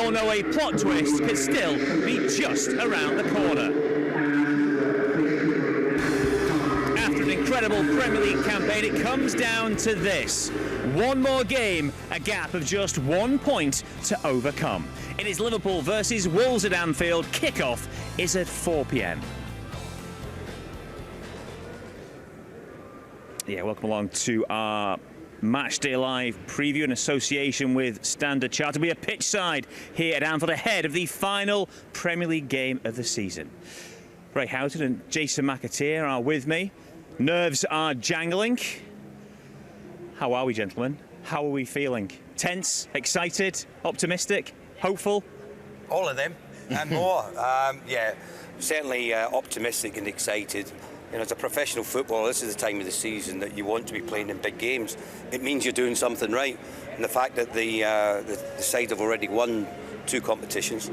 all know a plot twist could still be just around the corner. After an incredible Premier League campaign, it comes down to this. One more game, a gap of just 1 point to overcome. It is Liverpool versus Wolves at Anfield. Kickoff is at 4 p.m. Yeah, welcome along to our Matchday Live preview in association with Standard Chartered. We are pitchside here at Anfield ahead of the final Premier League game of the season. Ray Houghton and Jason McAteer are with me. Nerves are jangling. How are we, gentlemen? How are we feeling? Tense, excited, optimistic, hopeful? All of them and more. Yeah, certainly optimistic and excited. You know, as a professional footballer, this is the time of the season that you want to be playing in big games. It means you're doing something right. And the fact that the side have already won 2 competitions,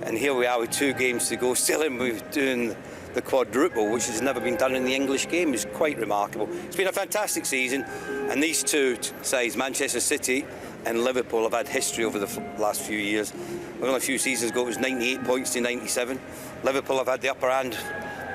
and here we are with 2 games to go, still in with doing the quadruple, which has never been done in the English game, is quite remarkable. It's been a fantastic season, and these 2 sides, Manchester City and Liverpool, have had history over the last few years. Only a few seasons ago, it was 98 points to 97. Liverpool have had the upper hand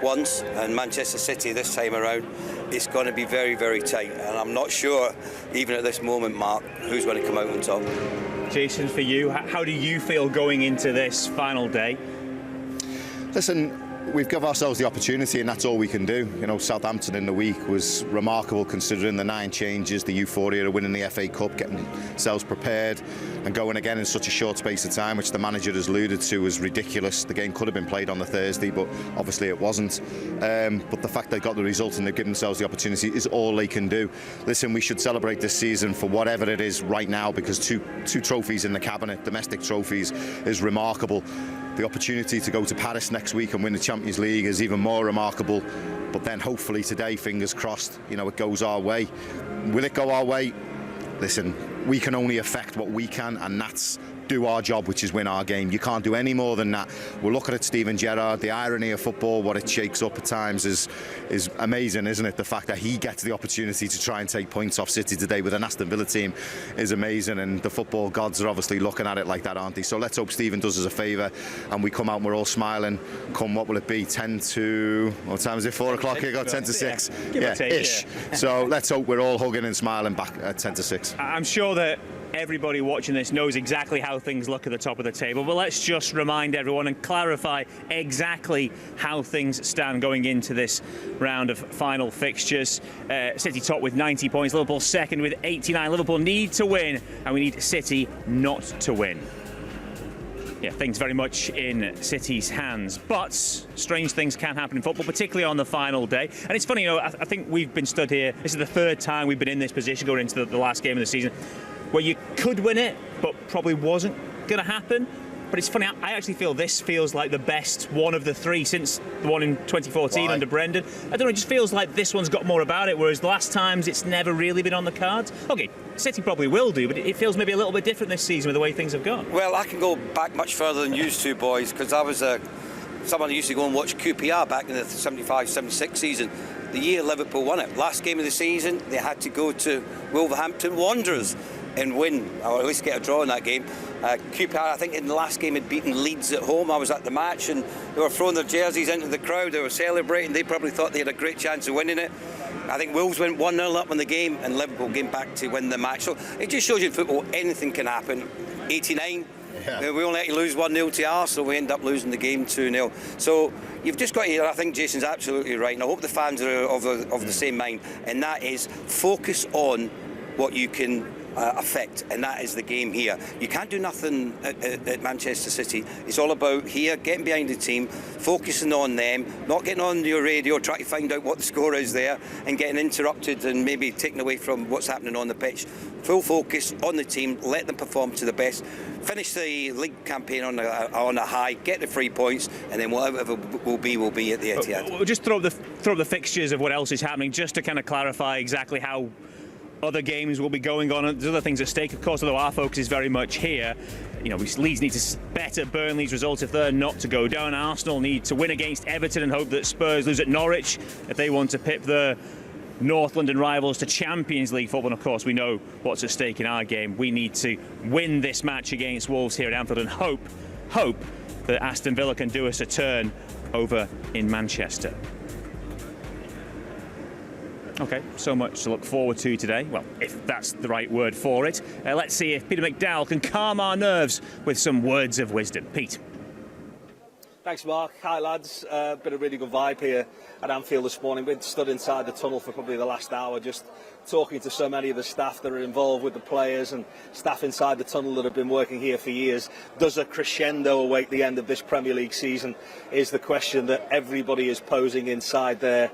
once, and Manchester City this time around, it's going to be very, very tight, and I'm not sure, even at this moment, Mark, who's going to come out on top. Jason, for you, how do you feel going into this final day? Listen, we've given ourselves the opportunity, and that's all we can do. You know, Southampton in the week was remarkable considering the 9 changes, the euphoria of winning the FA Cup, getting themselves prepared and going again in such a short space of time, which the manager has alluded to was ridiculous. The game could have been played on the Thursday, but obviously it wasn't. But the fact they got the result and they've given themselves the opportunity is all they can do. Listen, we should celebrate this season for whatever it is right now, because two trophies in the cabinet, domestic trophies, is remarkable. The opportunity to go to Paris next week and win the Champions League is even more remarkable. But then hopefully today, fingers crossed, you know, it goes our way. Will it go our way? Listen, we can only affect what we can, and that's do our job, which is win our game. You can't do any more than that. We're looking at Steven Gerrard. The irony of football, what it shakes up at times, is amazing, isn't it? The fact that he gets the opportunity to try and take points off City today with an Aston Villa team is amazing, and the football gods are obviously looking at it like that, aren't they? So let's hope Steven does us a favour and we come out and we're all smiling come, what will it be, 10 to, what time is it, 4 o'clock? Here, go 10 to 6. Yeah, ish. Yeah. So let's hope we're all hugging and smiling back at 10 to 6. I'm sure that everybody watching this knows exactly how things look at the top of the table, but let's just remind everyone and clarify exactly how things stand going into this round of final fixtures. City top with 90 points, Liverpool second with 89. Liverpool need to win, and we need City not to win. Yeah, things very much in City's hands, but strange things can happen in football, particularly on the final day. And it's funny, you know, I think we've been stood here, this is the 3rd time we've been in this position going into the last game of the season, where you could win it, but probably wasn't going to happen. But it's funny, I actually feel this feels like the best one of the 3 since the one in 2014 under Brendan. I don't know, it just feels like this one's got more about it, whereas the last times it's never really been on the cards. Okay, City probably will do, but it feels maybe a little bit different this season with the way things have gone. Well, I can go back much further than you 2 boys, because I was someone who used to go and watch QPR back in the 75-76 season. The year Liverpool won it. Last game of the season, they had to go to Wolverhampton Wanderers and win, or at least get a draw in that game. QPR, I think in the last game, had beaten Leeds at home. I was at the match, and they were throwing their jerseys into the crowd. They were celebrating. They probably thought they had a great chance of winning it. I think Wolves went 1-0 up in the game, and Liverpool came back to win the match. So it just shows you in football, anything can happen. 89, yeah. We only had to lose 1-0 to Arsenal. We end up losing the game 2-0. So you've just got to, I think Jason's absolutely right, and I hope the fans are of the same mind, and that is focus on what you can affect, and that is the game here. You can't do nothing at Manchester City. It's all about here, getting behind the team, focusing on them, not getting on your radio, trying to find out what the score is there, and getting interrupted and maybe taken away from what's happening on the pitch. Full focus on the team, let them perform to the best, finish the league campaign on a high, get the 3 points, and then whatever will be at the Etihad. We'll just throw up the fixtures of what else is happening, just to kind of clarify exactly how other games will be going on. There's other things at stake, of course, although our focus is very much here. You know, Leeds need to better Burnley's results if they're not to go down. Arsenal need to win against Everton and hope that Spurs lose at Norwich if they want to pip the North London rivals to Champions League football. And of course, we know what's at stake in our game. We need to win this match against Wolves here at Anfield and hope that Aston Villa can do us a turn over in Manchester. Okay, so much to look forward to today. Well, if that's the right word for it. Let's see if Peter McDowell can calm our nerves with some words of wisdom. Pete. Thanks, Mark. Hi, lads. Been a really good vibe here at Anfield this morning. Been stood inside the tunnel for probably the last hour, just talking to so many of the staff that are involved with the players and staff inside the tunnel that have been working here for years. Does a crescendo await the end of this Premier League season is the question that everybody is posing inside there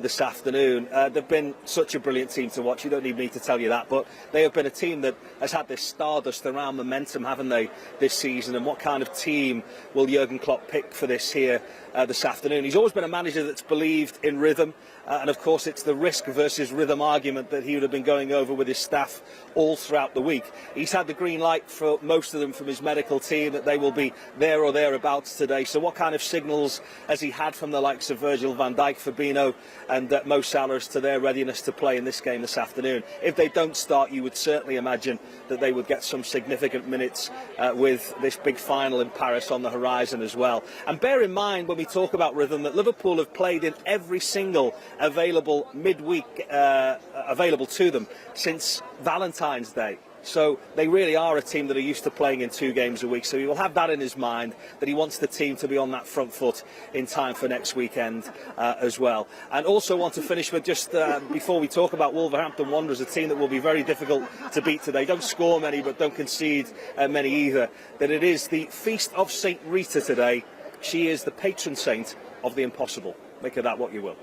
this afternoon. They've been such a brilliant team to watch. You don't need me to tell you that, but they have been a team that has had this stardust around momentum, haven't they, this season? And what kind of team will Jurgen Klopp pick for this here this afternoon? He's always been a manager that's believed in rhythm, and of course it's the risk versus rhythm argument that he would have been going over with his staff all throughout the week. He's had the green light for most of them from his medical team that they will be there or thereabouts today. So what kind of signals has he had from the likes of Virgil van Dijk, Fabinho and Mo Salah as to their readiness to play in this game this afternoon? If they don't start, you would certainly imagine that they would get some significant minutes with this big final in Paris on the horizon as well. And bear in mind when we talk about rhythm that Liverpool have played in every single available midweek available to them since Valentine's Day. So they really are a team that are used to playing in 2 games a week. So he will have that in his mind, that he wants the team to be on that front foot in time for next weekend as well. And also want to finish with just before we talk about Wolverhampton Wanderers, a team that will be very difficult to beat today. Don't score many, but don't concede many either. That it is the feast of St. Rita today. She is the patron saint of the impossible. Make of that what you will.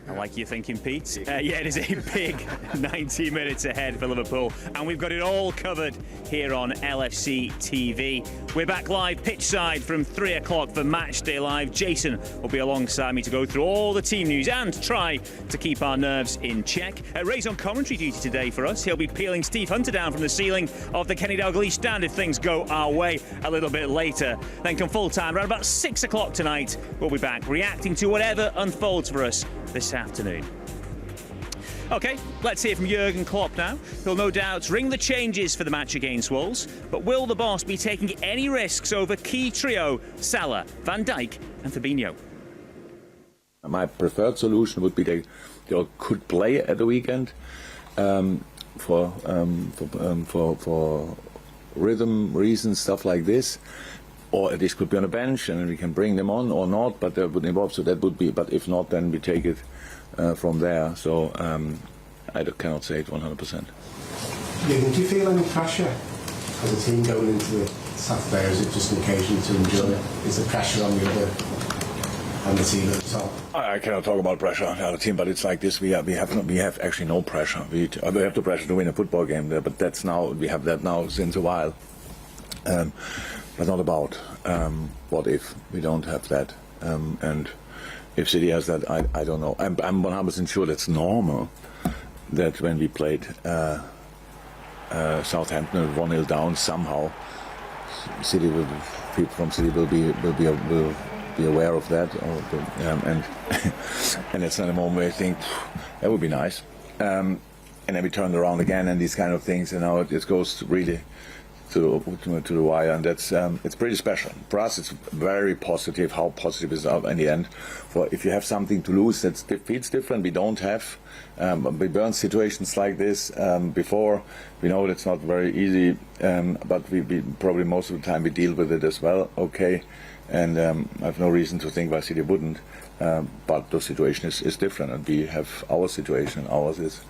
I like your thinking, Pete. Yeah, it is a big 90 minutes ahead for Liverpool, and we've got it all covered here on LFC TV. We're back live pitchside from 3 o'clock for Matchday Live. Jason will be alongside me to go through all the team news and try to keep our nerves in check. Ray's on commentary duty today for us. He'll be peeling Steve Hunter down from the ceiling of the Kenny Dalglish stand if things go our way a little bit later. Then come full time around about 6 o'clock tonight. We'll be back reacting to whatever unfolds for us this afternoon. OK, let's hear from Jurgen Klopp now. He'll no doubt ring the changes for the match against Wolves, but will the boss be taking any risks over key trio Salah, Van Dijk and Fabinho? My preferred solution would be they could play at the weekend for rhythm reasons, stuff like this. Or this could be on a bench and we can bring them on or not, but that would involve, so that would be, but if not, then we take it from there. So I cannot say it 100%. Yeah, do you feel any pressure as a team going into the Saturday, or is it just an occasion to enjoy it? Is the pressure on the other and the team itself? I cannot talk about pressure on the other team, but it's like this. We have actually no pressure. We have the pressure to win a football game, but that's now, we have that now since a while. But not about what if we don't have that, and if City has that, I don't know. I'm 100% sure that's normal. That when we played Southampton 1-0 down, somehow people from City will be aware of that, and it's not a moment where you think that would be nice, and then we turn around again and these kind of things, and now it goes really to the wire, and that's it's pretty special. For us, it's very positive. How positive is it in the end? For if you have something to lose, it's different. We don't have. We burn situations like this before. We know that's not very easy, but we probably most of the time we deal with it as well. Okay, and I have no reason to think why City wouldn't. But the situation is different, and we have our situation. Ours is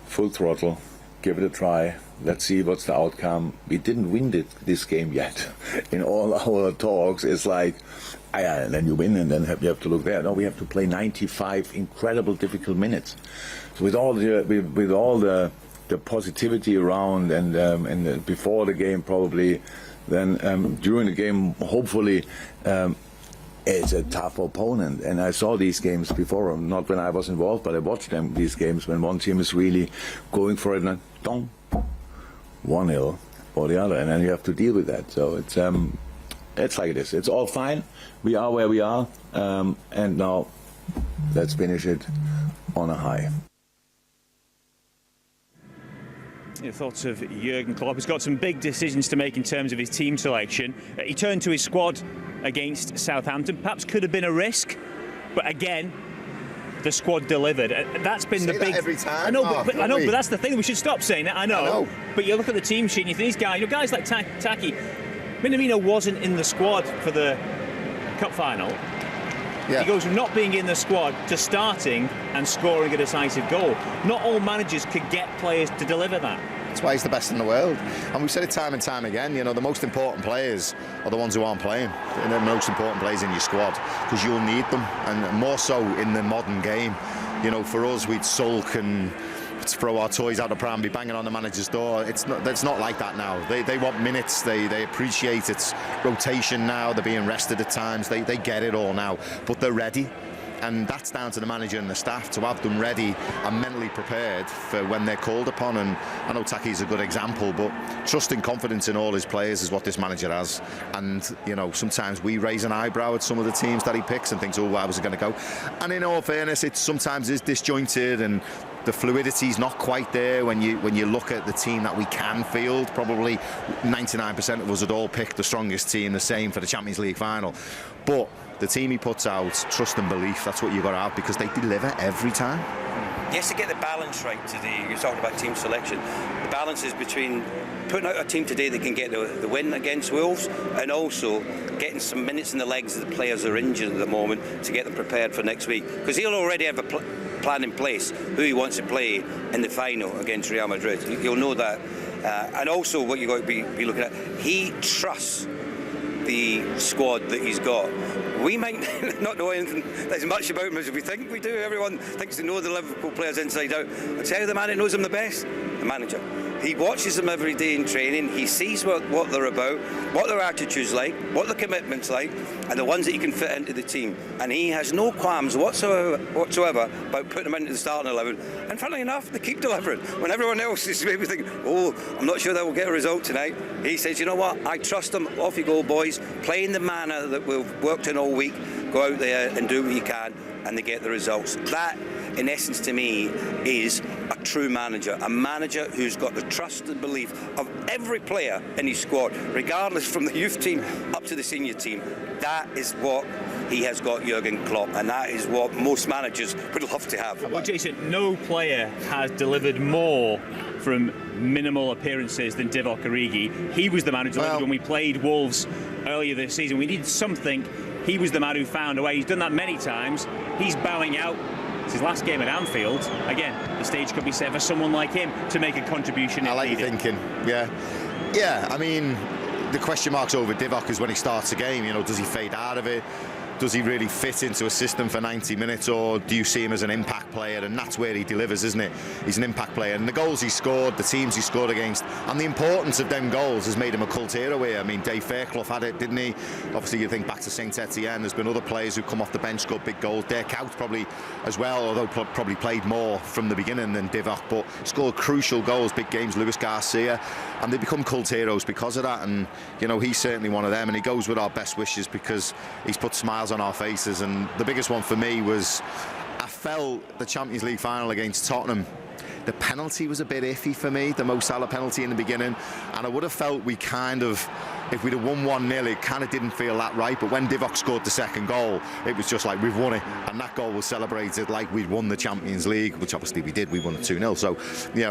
full throttle. Give it a try. Let's see what's the outcome. We didn't win this game yet. In all our talks, it's like, and then you win, and then you have to look there. No, we have to play 95 incredible, difficult minutes. So with all the positivity around, and before the game probably, then during the game, hopefully. It's a tough opponent, and I saw these games before, not when I was involved, but I watched these games when one team is really going for it, and dong, 1-0 or the other, and then you have to deal with that. So it's like this. It's all fine. We are where we are, and now let's finish it on a high. Your thoughts of Jurgen Klopp? He's got some big decisions to make in terms of his team selection. He turned to his squad against Southampton. Perhaps could have been a risk, but again, the squad delivered. That's been Say the big. that every time. I know, but that's the thing. We should stop saying that. I know. But you look at the team sheet, and you think these guys, guys like Taki, Minamino wasn't in the squad for the cup final. Yeah. He goes from not being in the squad to starting and scoring a decisive goal. Not all managers could get players to deliver that. That's why he's the best in the world. And we've said it time and time again, the most important players are the ones who aren't playing. They're the most important players in your squad, because you'll need them. And more so in the modern game. For us, we'd sulk and throw our toys out the pram, be banging on the manager's door. It's not like that now. They want minutes. They appreciate its rotation now. They're being rested at times. They get it all now. But they're ready. And that's down to the manager and the staff to have them ready and mentally prepared for when they're called upon. And I know Taki's a good example, but trust and confidence in all his players is what this manager has. And, sometimes we raise an eyebrow at some of the teams that he picks and thinks, how was it going to go? And in all fairness, it sometimes is disjointed and the fluidity's not quite there when you look at the team that we can field. Probably 99% of us would all pick the strongest team the same for the Champions League final. But the team he puts out, trust and belief, that's what you've got to have, because they deliver every time. Yes, to get the balance right today. You're talking about team selection. The balance is between putting out a team today that can get the win against Wolves, and also getting some minutes in the legs of the players that are injured at the moment to get them prepared for next week. Because he'll already have a plan in place who he wants to play in the final against Real Madrid. You'll know that. And also what you've got to be looking at, he trusts the squad that he's got. We might not know anything as much about him as we think we do. Everyone thinks they know the Liverpool players inside out. I tell you, the man that knows them the best, the manager. He watches them every day in training. He sees what they're about, what their attitude's like, what their commitment's like, and the ones that he can fit into the team. And he has no qualms whatsoever about putting them into the starting 11. And funnily enough, they keep delivering. When everyone else is maybe thinking, I'm not sure they will get a result tonight, he says, you know what, I trust them. Off you go, boys. Play in the manner that we've worked in all week. Go out there and do what you can, and they get the results. That, in essence, to me, is a true manager, a manager who's got the trust and belief of every player in his squad, regardless from the youth team up to the senior team. That is what he has got, Jurgen Klopp, and that is what most managers would love to have. Well, Jason, no player has delivered more from minimal appearances than Divock Origi. He was the man who delivered when we played Wolves earlier this season. We needed something. He was the man who found a way. He's done that many times. He's bowing out. It's his last game at Anfield. Again, the stage could be set for someone like him to make a contribution. I like your thinking. Yeah. I mean, the question marks over Divock is when he starts a game. Does he fade out of it? Does he really fit into a system for 90 minutes, or do you see him as an impact player? And that's where he delivers, isn't it? He's an impact player. And the goals he scored, the teams he scored against, and the importance of them goals has made him a cult hero here. I mean, Dave Fairclough had it, didn't he? Obviously, you think back to Saint Etienne. There's been other players who've come off the bench, scored big goals. Dirk Kuyt probably as well, although probably played more from the beginning than Divock, but scored crucial goals, big games. Luis Garcia, and they become cult heroes because of that. And he's certainly one of them, and he goes with our best wishes because he's put smiles on our faces. And the biggest one for me was, I felt the Champions League final against Tottenham, the penalty was a bit iffy for me, the Mo Salah penalty in the beginning, and I would have felt we kind of, if we'd have won 1-0, it kind of didn't feel that right. But when Divock scored the second goal, it was just like, we've won it, and that goal was celebrated like we'd won the Champions League, which obviously we did. We won it 2-0. So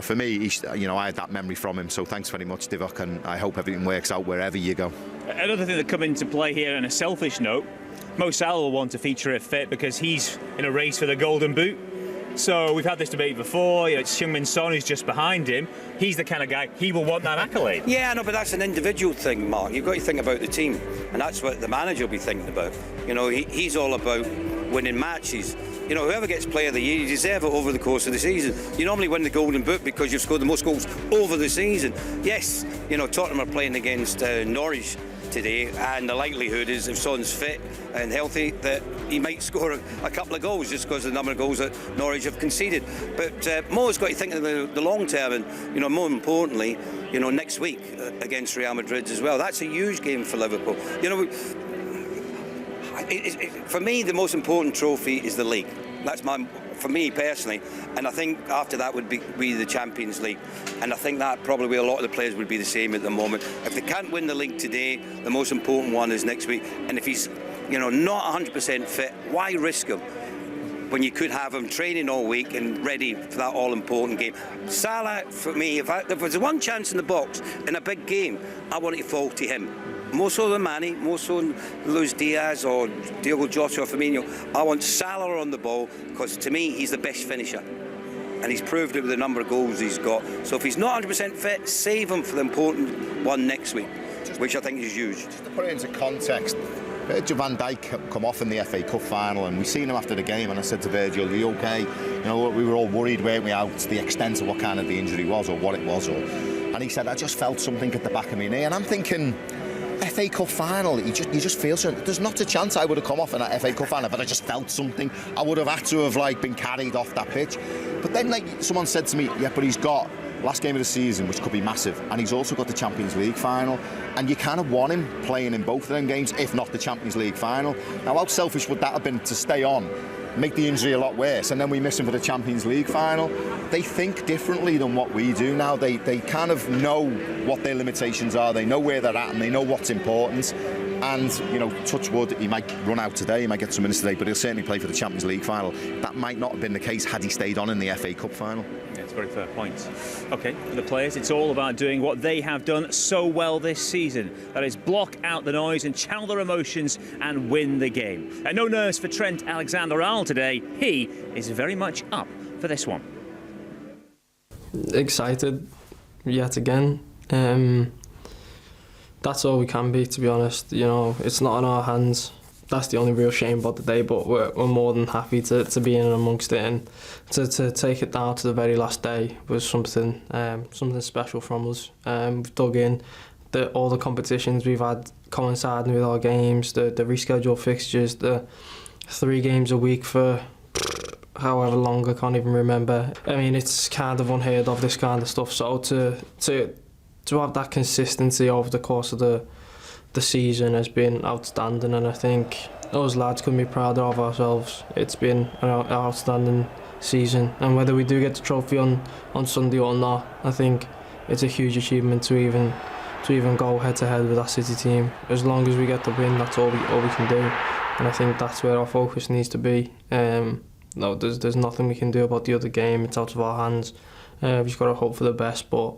for me, I had that memory from him. So thanks very much, Divock, and I hope everything works out wherever you go. Another thing that come into play here, on a selfish note, Mo Salah will want to feature if fit because he's in a race for the Golden Boot. So we've had this debate before. It's Heung-min Son who's just behind him. He's the kind of guy, he will want that accolade. Yeah, no, but that's an individual thing, Mark. You've got to think about the team, and that's what the manager will be thinking about. He's all about winning matches. Whoever gets player of the year, you deserve it over the course of the season. You normally win the Golden Boot because you've scored the most goals over the season. Yes, Tottenham are playing against Norwich today, and the likelihood is, if Son's fit and healthy, that he might score a couple of goals just because of the number of goals that Norwich have conceded. But Mo's got to think of the long term, and more importantly, next week against Real Madrid as well. That's a huge game for Liverpool. For me, the most important trophy is the league. That's for me personally. And I think after that would be the Champions League. And I think that probably a lot of the players would be the same at the moment. If they can't win the league today, the most important one is next week. And if he's, not 100% fit, why risk him when you could have him training all week and ready for that all-important game? Salah, for me, if there's one chance in the box in a big game, I want it to fall to him. More so than Manny, more so than Luis Diaz or Diogo Jota or Firmino. I want Salah on the ball because, to me, he's the best finisher. And he's proved it with the number of goals he's got. So if he's not 100% fit, save him for the important one next week, which I think is huge. Just to put it into context, Virgil van Dijk come off in the FA Cup final, and we seen him after the game, and I said to Virgil, "Are you okay?" We were all worried, weren't we, out the extent of what kind of the injury was or what it was. And he said, "I just felt something at the back of my knee." And I'm thinking, FA Cup final, you just feel something. There's not a chance I would have come off in that FA Cup final, but I just felt something. I would have had to have been carried off that pitch. But then someone said to me, yeah, but he's got last game of the season, which could be massive, and he's also got the Champions League final, and you kind of want him playing in both of them games, if not the Champions League final. Now, how selfish would that have been to stay on, make the injury a lot worse, and then we miss him for the Champions League final? They think differently than what we do now. They kind of know what their limitations are, they know where they're at, and they know what's important. And, touch wood, he might run out today, he might get some minutes today, but he'll certainly play for the Champions League final. That might not have been the case had he stayed on in the FA Cup final. Yeah, it's a very fair point. OK, for the players, it's all about doing what they have done so well this season. That is, block out the noise and channel their emotions and win the game. No nerves for Trent Alexander-Arnold today. He is very much up for this one. Excited yet again. That's all we can be, to be honest. It's not in our hands. That's the only real shame about the day, but we're more than happy to be in and amongst it, and to take it down to the very last day was something special from us. We've dug in all the competitions we've had coinciding with our games, the rescheduled fixtures, the 3 games a week for however long, I can't even remember. I mean, it's kind of unheard of, this kind of stuff. So to have that consistency over the course of the season has been outstanding, and I think those lads can be proud of ourselves. It's been an outstanding season, and whether we do get the trophy on Sunday or not, I think it's a huge achievement to even go head to head with that City team. As long as we get the win, that's all we can do, and I think that's where our focus needs to be. No, there's nothing we can do about the other game. It's out of our hands. We've just got to hope for the best, but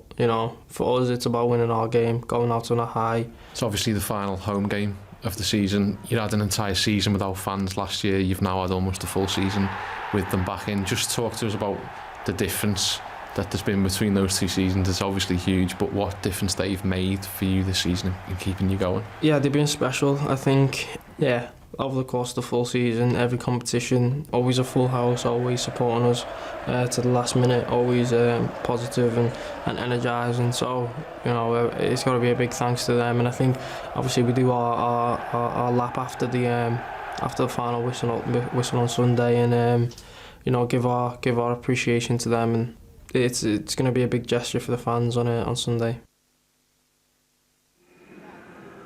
for us it's about winning our game, going out on a high. It's obviously the final home game of the season. You had an entire season without fans last year. You've now had almost a full season with them back in. Just talk to us about the difference that there's been between those 2 seasons. It's obviously huge, but what difference they've made for you this season in keeping you going? Yeah, they've been special, I think. Yeah, over the course of the full season, every competition, always a full house, always supporting us to the last minute, always positive and energising. So it's got to be a big thanks to them, and I think obviously we do our lap after the final whistle on Sunday, and give our appreciation to them, and it's going to be a big gesture for the fans on Sunday.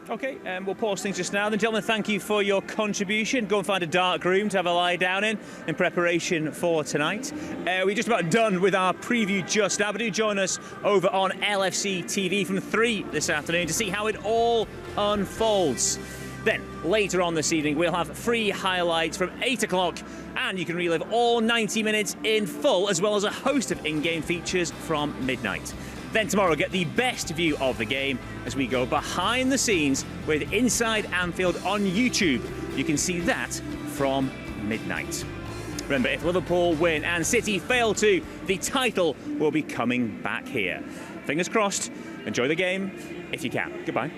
OK, we'll pause things just now. Then, gentlemen, thank you for your contribution. Go and find a dark room to have a lie down in preparation for tonight. We're just about done with our preview just now, but do join us over on LFC TV from 3 this afternoon to see how it all unfolds. Then, later on this evening, we'll have free highlights from 8 o'clock, and you can relive all 90 minutes in full, as well as a host of in-game features from midnight. Then tomorrow, get the best view of the game as we go behind the scenes with Inside Anfield on YouTube. You can see that from midnight. Remember, if Liverpool win and City fail to, the title will be coming back here. Fingers crossed. Enjoy the game if you can. Goodbye.